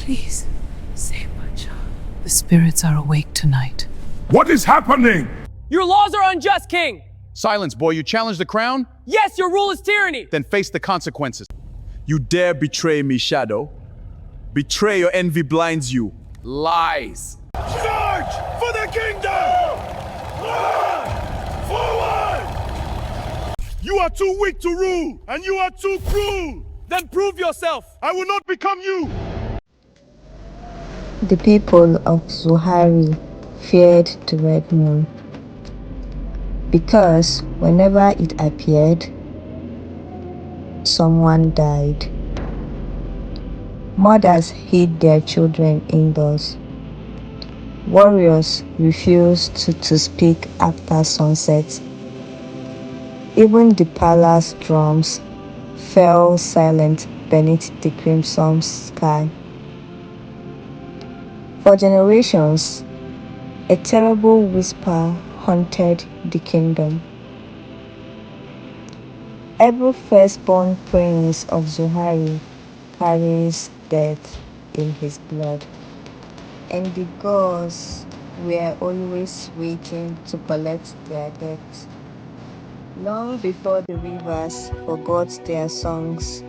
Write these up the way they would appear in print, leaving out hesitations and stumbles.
Please, save my child. The spirits are awake tonight. What is happening? Your laws are unjust, king! Silence, boy. You challenge the crown? Yes, your rule is tyranny! Then face the consequences. You dare betray me, Shadow? Betray or envy blinds you. Lies. Charge for the kingdom! Forward! You are too weak to rule, and you are too cruel. Then prove yourself! I will not become you. The people of Zuhari feared the red moon because whenever it appeared, someone died. Mothers hid their children indoors. Warriors refused to speak after sunset. Even the palace drums fell silent beneath the crimson sky. For generations, a terrible whisper haunted the kingdom. Every firstborn prince of Zuhari carries death in his blood, and the gods were always waiting to collect their debt. Long before the rivers forgot their songs,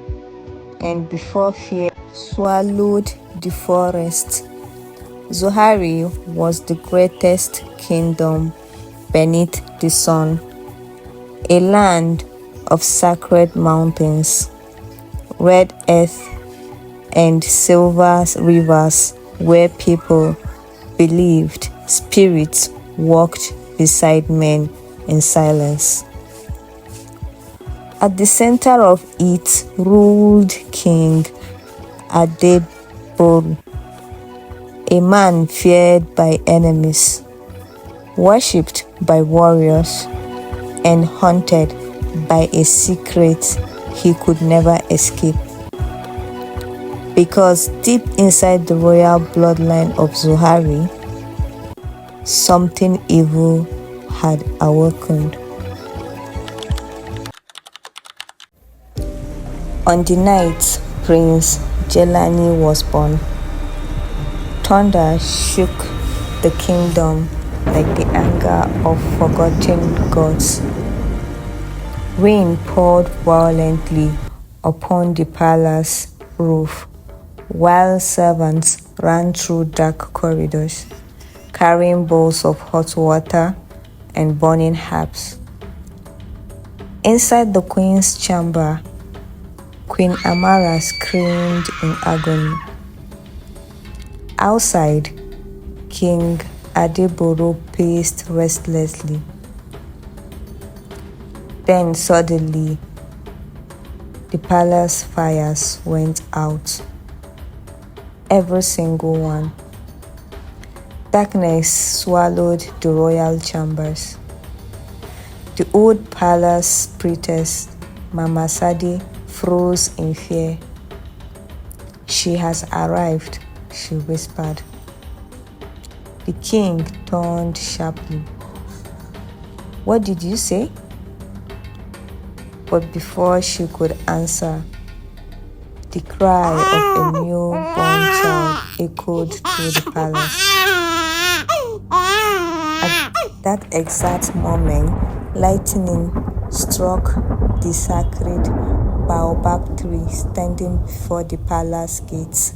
and before fear swallowed the forest, Zuhari was the greatest kingdom beneath the sun, a land of sacred mountains, red earth, and silver rivers where people believed spirits walked beside men in silence. At the center of it ruled King Adeboru, a man feared by enemies, worshipped by warriors, and haunted by a secret he could never escape. Because deep inside the royal bloodline of Zuhari, something evil had awakened. On the night Prince Jelani was born, thunder shook the kingdom like the anger of forgotten gods. Rain poured violently upon the palace roof, while servants ran through dark corridors, carrying bowls of hot water and burning herbs. Inside the queen's chamber, Queen Amara screamed in agony. Outside, King Adeboru paced restlessly. Then suddenly, the palace fires went out. Every single one. Darkness swallowed the royal chambers. The old palace priestess, Mama Sadi, froze in fear. "She has arrived," she whispered. The king turned sharply. "What did you say?" But before she could answer, the cry of a newborn child echoed through the palace. At that exact moment, lightning struck the sacred baobab tree standing before the palace gates.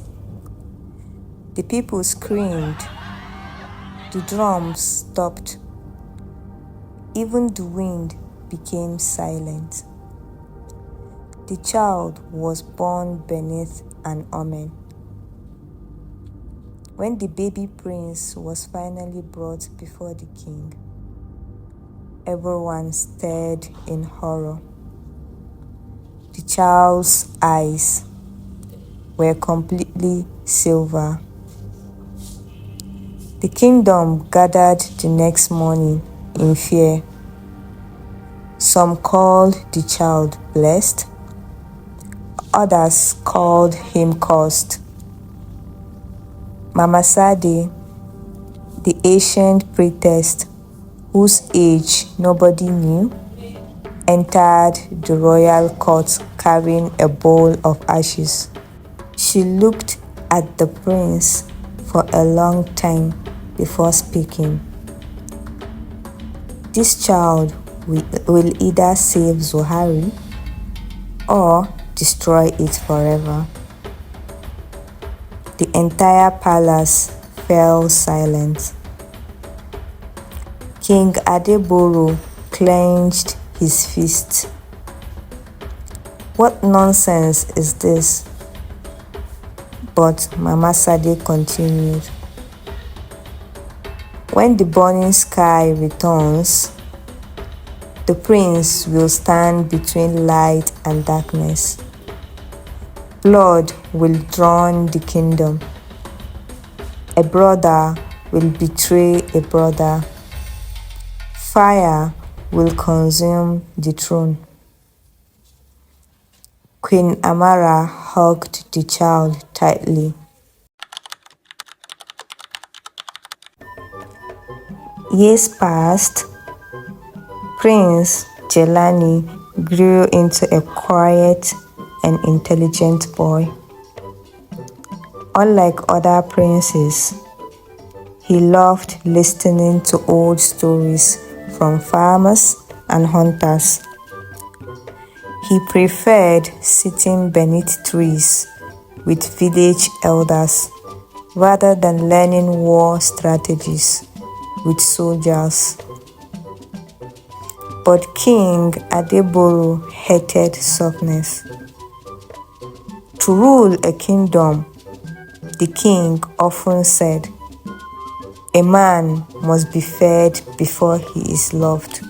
The people screamed. The drums stopped. Even the wind became silent. The child was born beneath an omen. When the baby prince was finally brought before the king, everyone stared in horror. The child's eyes were completely silver. The kingdom gathered the next morning in fear. Some called the child blessed, others called him cursed. Mama Sade, the ancient priestess whose age nobody knew, entered the royal court carrying a bowl of ashes. She looked at the prince for a long time before speaking. This child will either save Zuhari or destroy it forever. The entire palace fell silent. King Adeboro clenched his fist. What nonsense is this? But Mama Sade continued. When the burning sky returns, the prince will stand between light and darkness. Blood will drown the kingdom. A brother will betray a brother. Fire will consume the throne. Queen Amara hugged the child tightly. Years passed. Prince Jelani grew into a quiet and intelligent boy. Unlike other princes, he loved listening to old stories from farmers and hunters. He preferred sitting beneath trees with village elders rather than learning war strategies with soldiers. But King Adeboro hated softness. To rule a kingdom, the king often said, "A man must be fed before he is loved."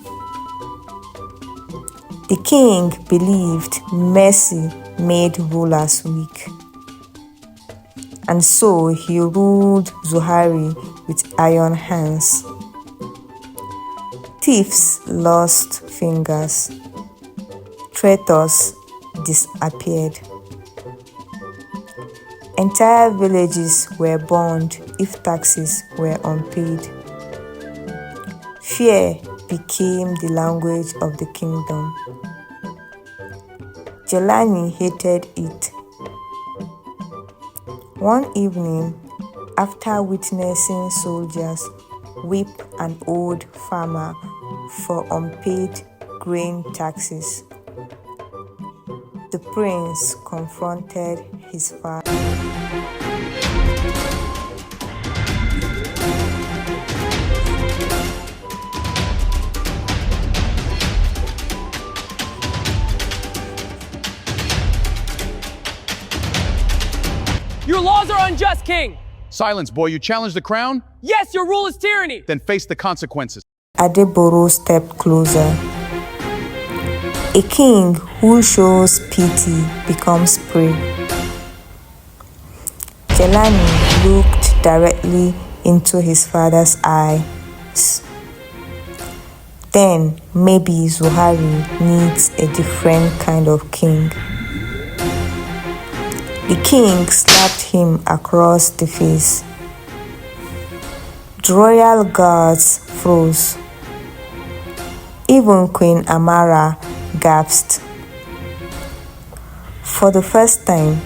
The king believed mercy made rulers weak, and so he ruled Zuhari with iron hands. Thieves lost fingers. Traitors disappeared. Entire villages were burned if taxes were unpaid. Fear became the language of the kingdom. Jelani hated it. One evening, after witnessing soldiers whip an old farmer for unpaid grain taxes, the prince confronted his father. Your laws are unjust, King! Silence, boy. You challenge the crown? Yes, your rule is tyranny! Then face the consequences. Adeboro stepped closer. A king who shows pity becomes prey. Jelani looked directly into his father's eyes. Then maybe Zuhari needs a different kind of king. The king slapped him across the face. The royal guards froze. Even Queen Amara gasped. For the first time,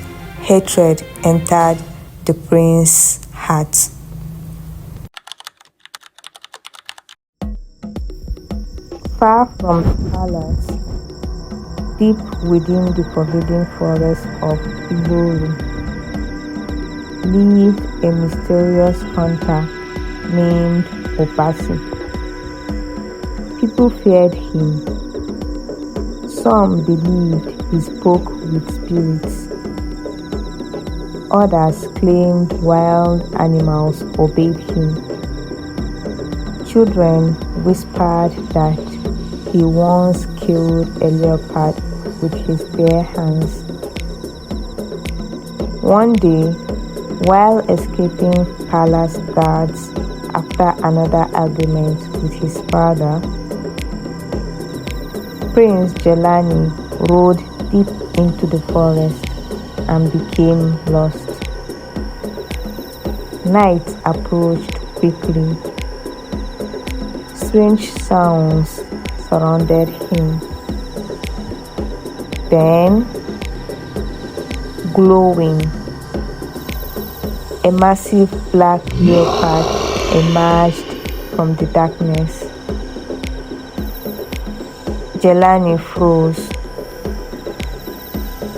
hatred entered the prince's heart. Far from the palace, deep within the forbidden forest of Iboru, lived a mysterious hunter named Opasi. People feared him. Some believed he spoke with spirits. Others claimed wild animals obeyed him. Children whispered that he once killed a leopard with his bare hands. One day, while escaping palace guards after another argument with his father, Prince Jelani rode deep into the forest and became lost. Night approached quickly. Strange sounds surrounded him. Then, glowing, A massive black leopard emerged from the darkness. Jelani froze.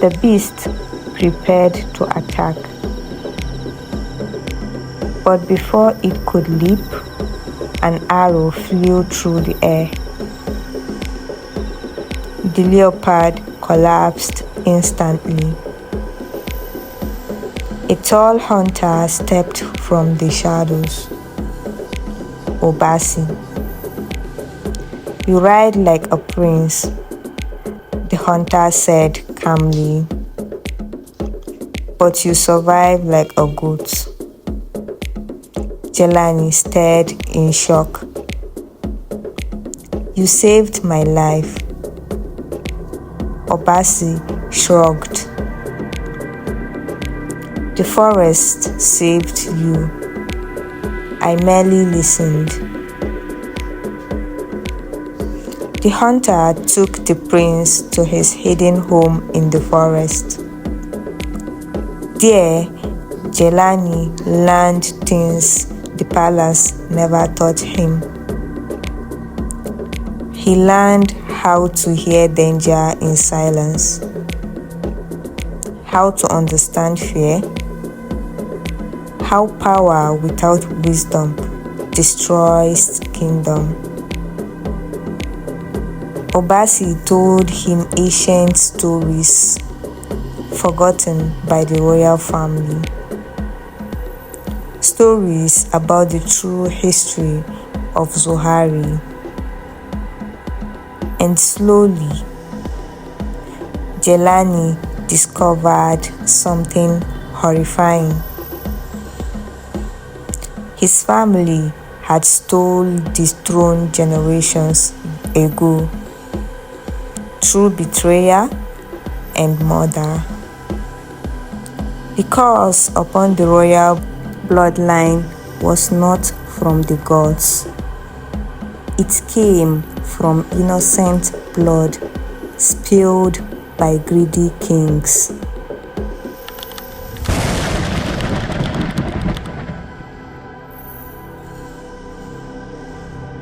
The beast prepared to attack. But before it could leap, an arrow flew through the air. The leopard collapsed instantly. A tall hunter stepped from the shadows. Obasi, you ride like a prince, the hunter said calmly, but you survive like a goat. Jelani stared in shock. You saved my life. Obasi shrugged. The forest saved you. I merely listened. The hunter took the prince to his hidden home in the forest. There, Jelani learned things the palace never taught him. He learned how to hear danger in silence, how to understand fear, how power without wisdom destroys kingdom. Obasi told him ancient stories forgotten by the royal family. Stories about the true history of Zuhari. And slowly, Jelani discovered something horrifying. His family had stolen the throne generations ago through betrayal and murder. The curse upon the royal bloodline was not from the gods. It came from innocent blood spilled by greedy kings.